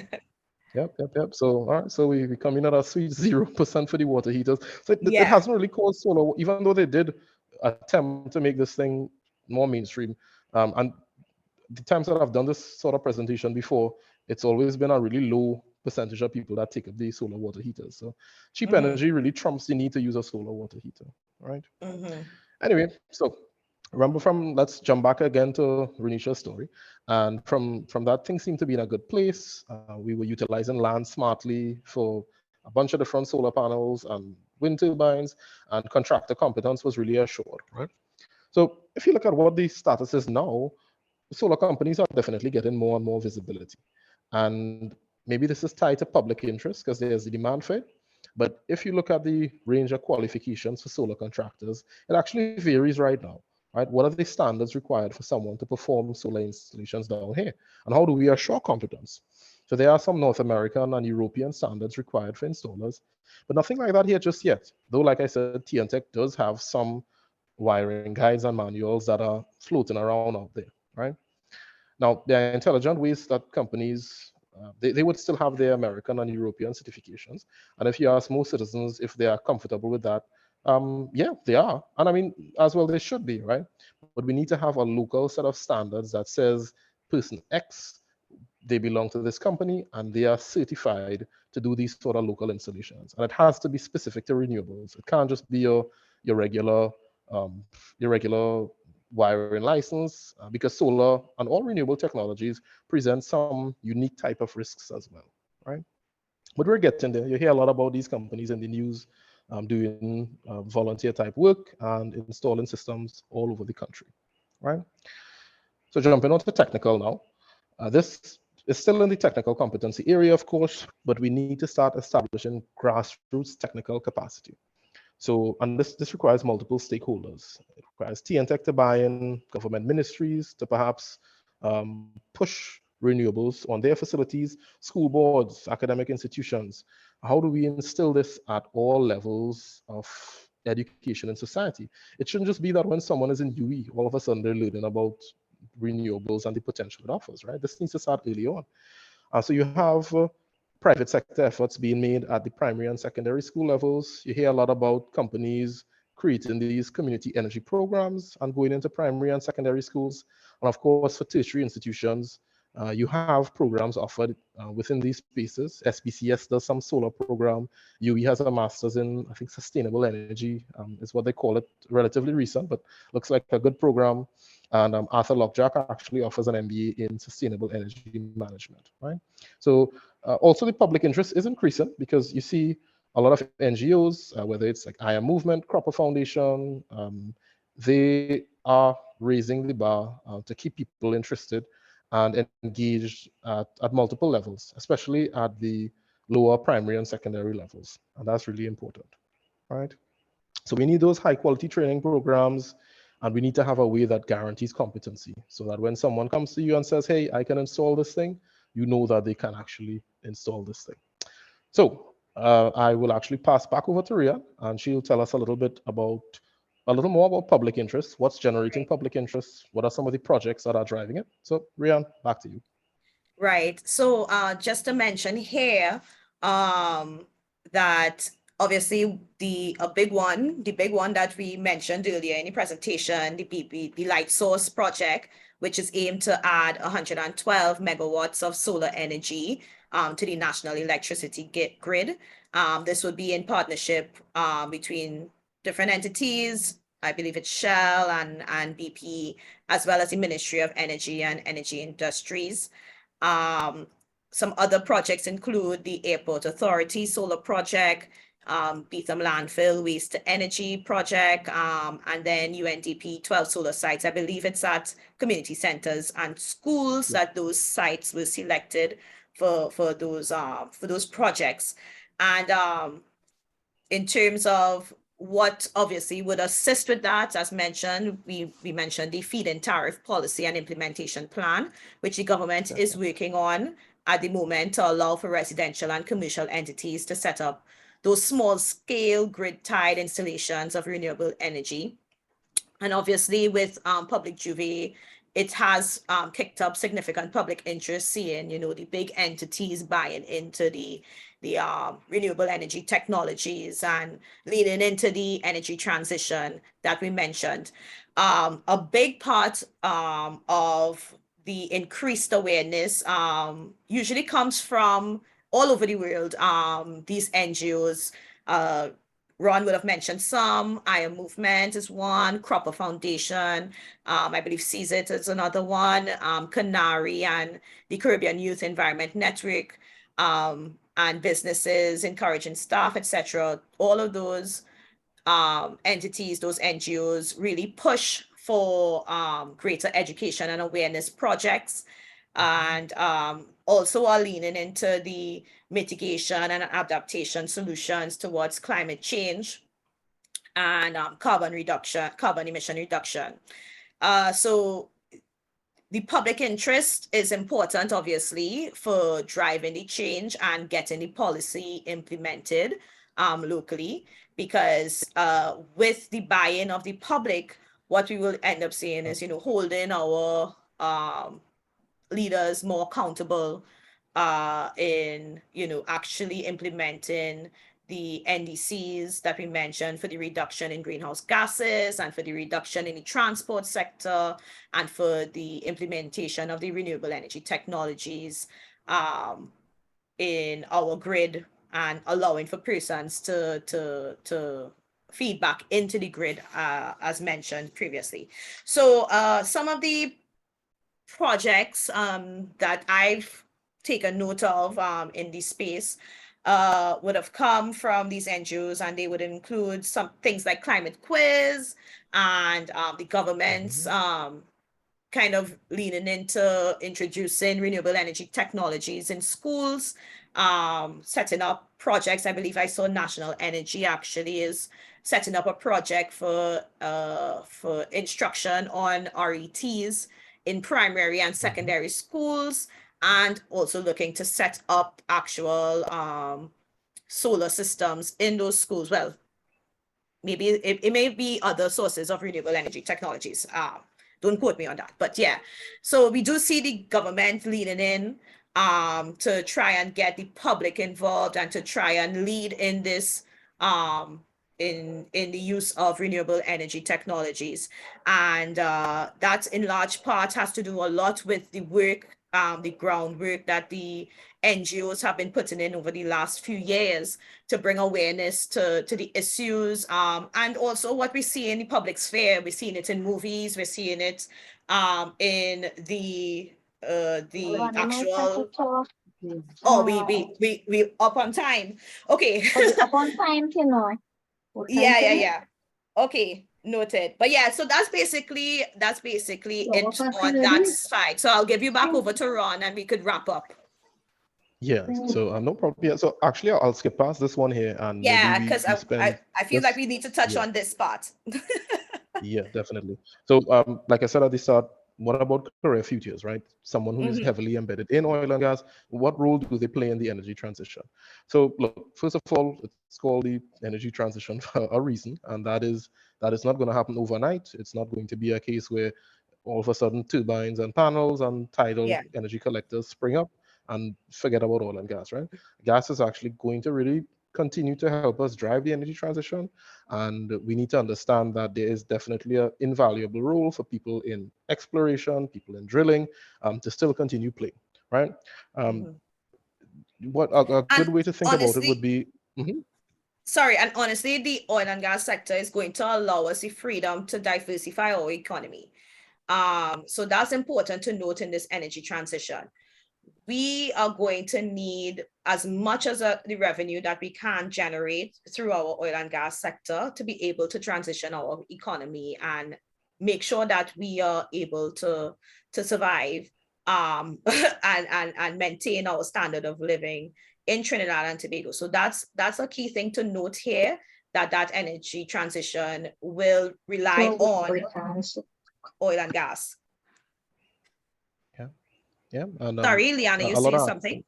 Yep. So all right, so we come in at a sweet 0% for the water heaters. So it hasn't really caused solar, even though they did attempt to make this thing more mainstream. And the times that I've done this sort of presentation before, it's always been a really low percentage of people that take up the solar water heaters. So cheap energy really trumps the need to use a solar water heater, right? Anyway, so remember let's jump back again to Renisha's story. And from that, things seem to be in a good place. We were utilizing land smartly for a bunch of different solar panels and wind turbines, and contractor competence was really assured, right? So if you look at what the status is now, solar companies are definitely getting more and more visibility. And maybe this is tied to public interest because there's the demand for it. But if you look at the range of qualifications for solar contractors, it actually varies right now, right? What are the standards required for someone to perform solar installations down here? And how do we assure competence? So there are some North American and European standards required for installers, but nothing like that here just yet. Though, like I said, TNTech does have some wiring guides and manuals that are floating around out there, right? Now, there are intelligent ways that companies, they would still have their American and European certifications. And if you ask most citizens if they are comfortable with that, yeah, they are. And I mean, as well, they should be, right? But we need to have a local set of standards that says person X, they belong to this company and they are certified to do these sort of local installations. And it has to be specific to renewables. It can't just be your regular wiring license, because solar and all renewable technologies present some unique type of risks as well, right? But we're getting there. You hear a lot about these companies in the news doing volunteer type work and installing systems all over the country, right? So jumping on to technical now. This is still in the technical competency area, of course, but we need to start establishing grassroots technical capacity. So, and this requires multiple stakeholders. It requires TNTech to buy in, government ministries to perhaps push renewables on their facilities, school boards, academic institutions? How do we instill this at all levels of education in society? It shouldn't just be that when someone is in UE, all of a sudden they're learning about renewables and the potential it offers, right? This needs to start early on. So you have private sector efforts being made at the primary and secondary school levels. You hear a lot about companies creating these community energy programs and going into primary and secondary schools. And of course, for tertiary institutions, you have programs offered within these spaces. SPCS does some solar program. UE has a master's in, I think, sustainable energy is what they call it, relatively recent, but looks like a good program. And Arthur Lockjack actually offers an MBA in sustainable energy management, right? So also the public interest is increasing because you see a lot of NGOs, whether it's like I Am Movement, Cropper Foundation, they are raising the bar to keep people interested and engaged at multiple levels, especially at the lower primary and secondary levels. And that's really important, right? So we need those high quality training programs, and we need to have a way that guarantees competency so that when someone comes to you and says, hey, I can install this thing, you know that they can actually install this thing. So I will actually pass back over to Ria, and she'll tell us a little more about public interest, what's generating public interest, what are some of the projects that are driving it. So Rian, back to you. Right. So just to mention here that obviously the big one that we mentioned earlier in the presentation, the Light Source project, which is aimed to add 112 megawatts of solar energy to the national electricity grid. This would be in partnership between different entities. I believe it's Shell and BP, as well as the Ministry of Energy and Energy Industries. Some other projects include the Airport Authority solar project, Beetham Landfill Waste to Energy project, and then UNDP 12 solar sites. I believe it's at community centers and schools that those sites were selected for those projects. And in terms of what obviously would assist with that, as mentioned, we mentioned the feed-in tariff policy and implementation plan, which the government is working on at the moment to allow for residential and commercial entities to set up those small-scale grid-tied installations of renewable energy. And obviously with public JUVE, it has kicked up significant public interest, seeing, the big entities buying into the renewable energy technologies and leading into the energy transition that we mentioned. A big part of the increased awareness usually comes from all over the world. These NGOs, Ron would have mentioned some. I Am Movement is one. Cropper Foundation, I believe CZIT is another one. Canary and the Caribbean Youth Environment Network, and businesses encouraging staff, etc. All of those entities, those NGOs, really push for greater education and awareness projects, and also are leaning into the mitigation and adaptation solutions towards climate change and carbon emission reduction. So the public interest is important, obviously, for driving the change and getting the policy implemented locally, because with the buy-in of the public, what we will end up seeing is, holding our leaders more accountable in, actually implementing the NDCs that we mentioned for the reduction in greenhouse gases and for the reduction in the transport sector and for the implementation of the renewable energy technologies in our grid, and allowing for persons to feed back into the grid, as mentioned previously. So some of the projects that I've taken note of in this space would have come from these NGOs, and they would include some things like climate quiz and the government's kind of leaning into introducing renewable energy technologies in schools, setting up projects. I believe I saw National Energy actually is setting up a project for instruction on RETs in primary and secondary schools. and also looking to set up actual solar systems in those schools. Well, maybe it may be other sources of renewable energy technologies. Don't quote me on that, but yeah. So we do see the government leaning in to try and get the public involved and to try and lead in this in the use of renewable energy technologies. And that in large part has to do a lot with the work, the groundwork that the NGOs have been putting in over the last few years to bring awareness to the issues, and also what we see in the public sphere. We're seeing it in movies, we're seeing it in the actual. Oh, we up on time. Okay. Up on time, you know. Yeah. Okay, noted. But yeah, so that's basically it on that side. So I'll give you back over to Ron and we could wrap up. Yeah, so no problem. Yeah, so actually I'll skip past this one here and Yeah, maybe because we spend I feel like we need to touch on this part. Yeah, definitely. So like I said at the start, what about career futures, right? Someone who is heavily embedded in oil and gas, what role do they play in the energy transition? So look, first of all, it's called the energy transition for a reason, and that is not going to happen overnight. It's not going to be a case where all of a sudden turbines and panels and tidal energy collectors spring up and forget about oil and gas, right? Gas is actually going to really continue to help us drive the energy transition. And we need to understand that there is definitely an invaluable role for people in exploration, people in drilling, to still continue playing, right? What a good way to think about it would be. Sorry, and honestly, the oil and gas sector is going to allow us the freedom to diversify our economy. So that's important to note in this energy transition. We are going to need as much as the revenue that we can generate through our oil and gas sector to be able to transition our economy and make sure that we are able to survive and maintain our standard of living in Trinidad and Tobago. So that's a key thing to note here, that energy transition will rely on oil and gas. Yeah. And, sorry, Liana, you saying something?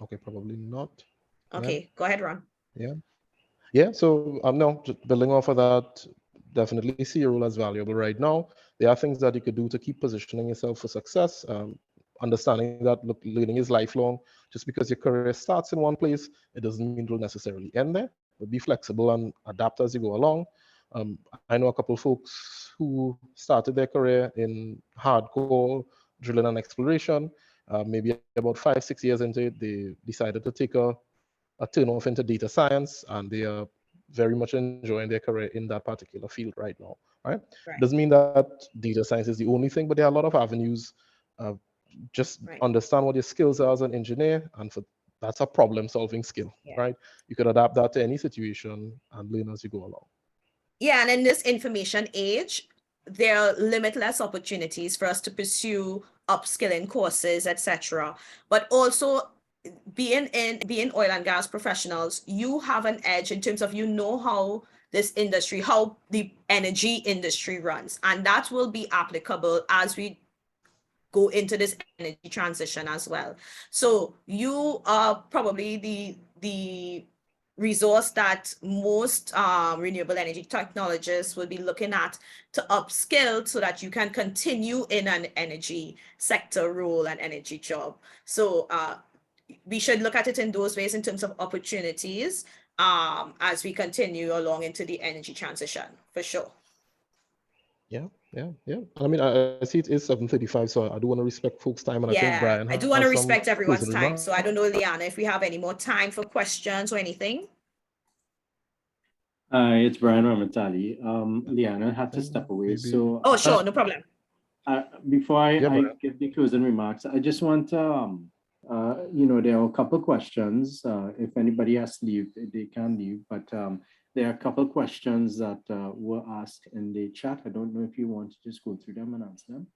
Okay, probably not. Okay, go ahead, Ron. Yeah. So no, just building off of that, definitely see your role as valuable right now. There are things that you could do to keep positioning yourself for success. Understanding that look, learning is lifelong. Just because your career starts in one place, it doesn't mean it'll necessarily end there. But be flexible and adapt as you go along. I know a couple of folks who started their career in hardcore drilling and exploration. Maybe about 5-6 years into it, they decided to take a turn off into data science, and they are very much enjoying their career in that particular field right now. Right? Doesn't mean that data science is the only thing, but there are a lot of avenues. Just understand what your skills are as an engineer, and that's a problem-solving skill, right? You could adapt that to any situation and learn as you go along. Yeah, and in this information age, there are limitless opportunities for us to pursue upskilling courses, etc. But also, being oil and gas professionals, you have an edge in terms of how this industry, how the energy industry runs, and that will be applicable as we go into this energy transition as well. So you are probably the resource that most renewable energy technologists will be looking at to upskill so that you can continue in an energy sector role and energy job. So we should look at it in those ways in terms of opportunities as we continue along into the energy transition, for sure. Yeah. I mean, I see it is 7:35, so I do want to respect folks' time, and I think Brian, I do want to respect everyone's time. So I don't know, Liana, if we have any more time for questions or anything. It's Brian Ramatali. Liana had to step away, so sure, no problem. Before I give the closing remarks, I just want to there are a couple of questions. If anybody has to leave, they can leave, but there are a couple of questions that were asked in the chat. I don't know if you want to just go through them and answer them.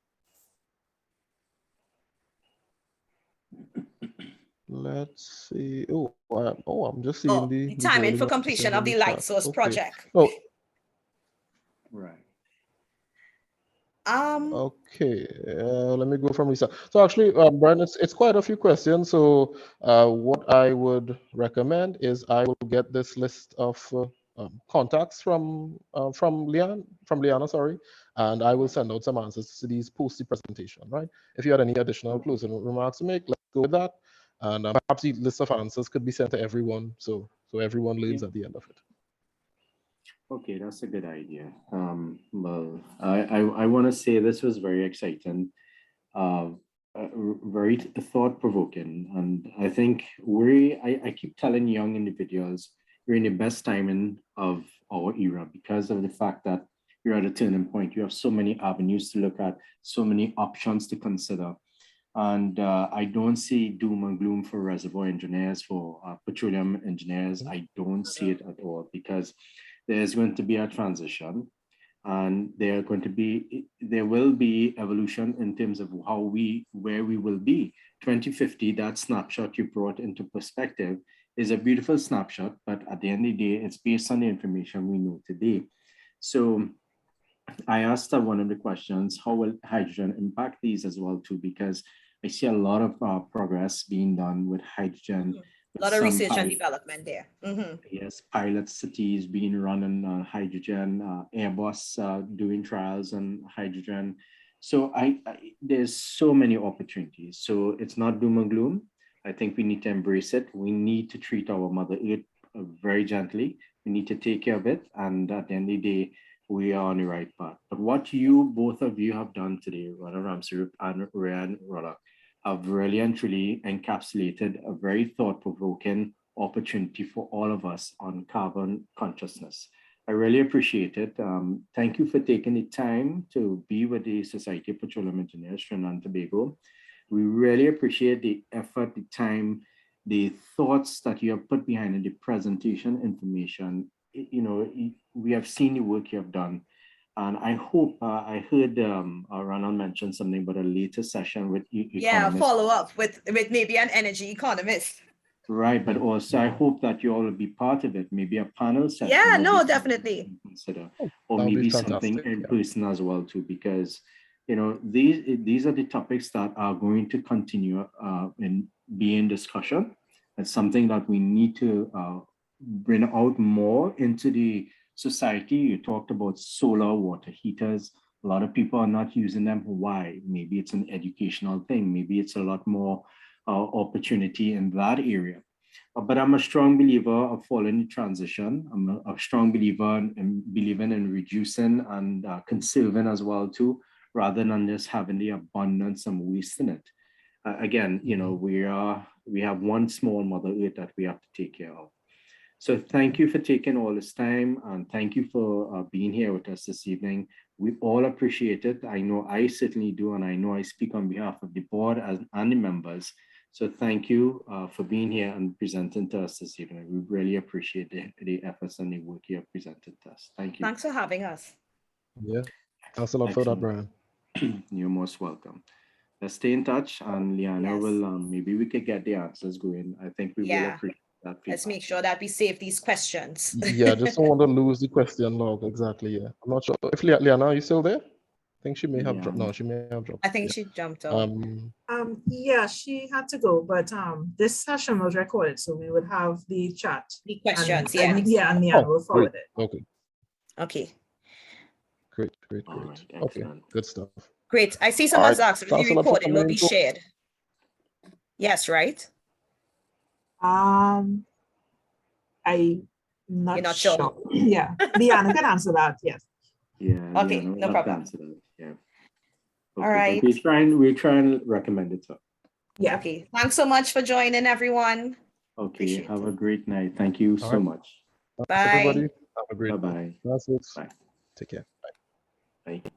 Let's see. I'm just seeing the timing for completion of the light source project. Right. Okay, let me go from Lisa. So actually, Brian, it's quite a few questions. So what I would recommend is I will get this list of contacts from Liana, sorry, and I will send out some answers to these post the presentation, right? If you had any additional closing remarks to make, let's go with that. And perhaps the list of answers could be sent to everyone, so everyone learns at the end of it. Okay, that's a good idea. Well, I want to say this was very exciting, very thought-provoking, and I think I keep telling young individuals we're in the best timing of our era because of the fact that you're at a turning point. You have so many avenues to look at, so many options to consider. And I don't see doom and gloom for reservoir engineers, for petroleum engineers. I don't see it at all because there's going to be a transition and there will be evolution in terms of where we will be. 2050, that snapshot you brought into perspective is a beautiful snapshot, but at the end of the day, it's based on the information we know today. So I asked one of the questions, how will hydrogen impact these as well too? Because I see a lot of progress being done with hydrogen. A lot of research and development there. Yes, pilot cities being run on hydrogen, Airbus doing trials on hydrogen. So there's so many opportunities. So it's not doom and gloom. I think we need to embrace it. We need to treat our Mother Earth very gently. We need to take care of it. And at the end of the day, we are on the right path. But what both of you have done today, Ronald Ramsaroop and Rollock, have really and truly encapsulated a very thought-provoking opportunity for all of us on carbon consciousness. I really appreciate it. Thank you for taking the time to be with the Society of Petroleum Engineers, Trinidad and Tobago. We really appreciate the effort, the time, the thoughts that you have put behind the presentation information. We have seen the work you have done. And I hope, I heard Ronald mention something about a later session with economists. Follow up with maybe an energy economist. Right, but also I hope that you all will be part of it, maybe a panel session. Yeah, no, definitely. Consider, or maybe something in person as well too, because these are the topics that are going to continue in being discussion. It's something that we need to bring out more into the society. You talked about solar water heaters. A lot of people are not using them. Why? Maybe it's an educational thing. Maybe it's a lot more opportunity in that area. But I'm a strong believer of following the transition. I'm a strong believer in believing in reducing and conserving as well too, rather than just having the abundance and wasting it. Again, we have one small Mother Earth that we have to take care of. So thank you for taking all this time, and thank you for being here with us this evening. We all appreciate it. I know I certainly do, and I know I speak on behalf of the board and the members. So thank you for being here and presenting to us this evening. We really appreciate the efforts and the work you have presented to us. Thank you. Thanks for having us. Yeah, thanks a lot for that, Brian. You're most welcome. Let's stay in touch, and Liana will, maybe we could get the answers going. I think we will appreciate that. Let's make sure that we save these questions. Yeah, just don't want to lose the question log. Exactly, yeah. I'm not sure if Liana, are you still there? I think she may have dropped. No, she may have dropped. I think she jumped off. Yeah, she had to go, but this session was recorded, so we would have the chat. The questions, and Liana will forward it. Okay. Great. Right, okay, good stuff. Great. I see someone's asked if the recording will be shared. Yes, right? I'm not, You're not sure. Yeah, Liana can answer that. Yes. Yeah. Okay, no problem. Yeah. Okay, all right. We're trying to recommend it. So. Yeah. Okay. Thanks so much for joining, everyone. Okay. Appreciate have a great night. Thank you so much. Bye. Everybody. Have a great Bye-bye. Bye. Bye. Take care. Bye. Bye.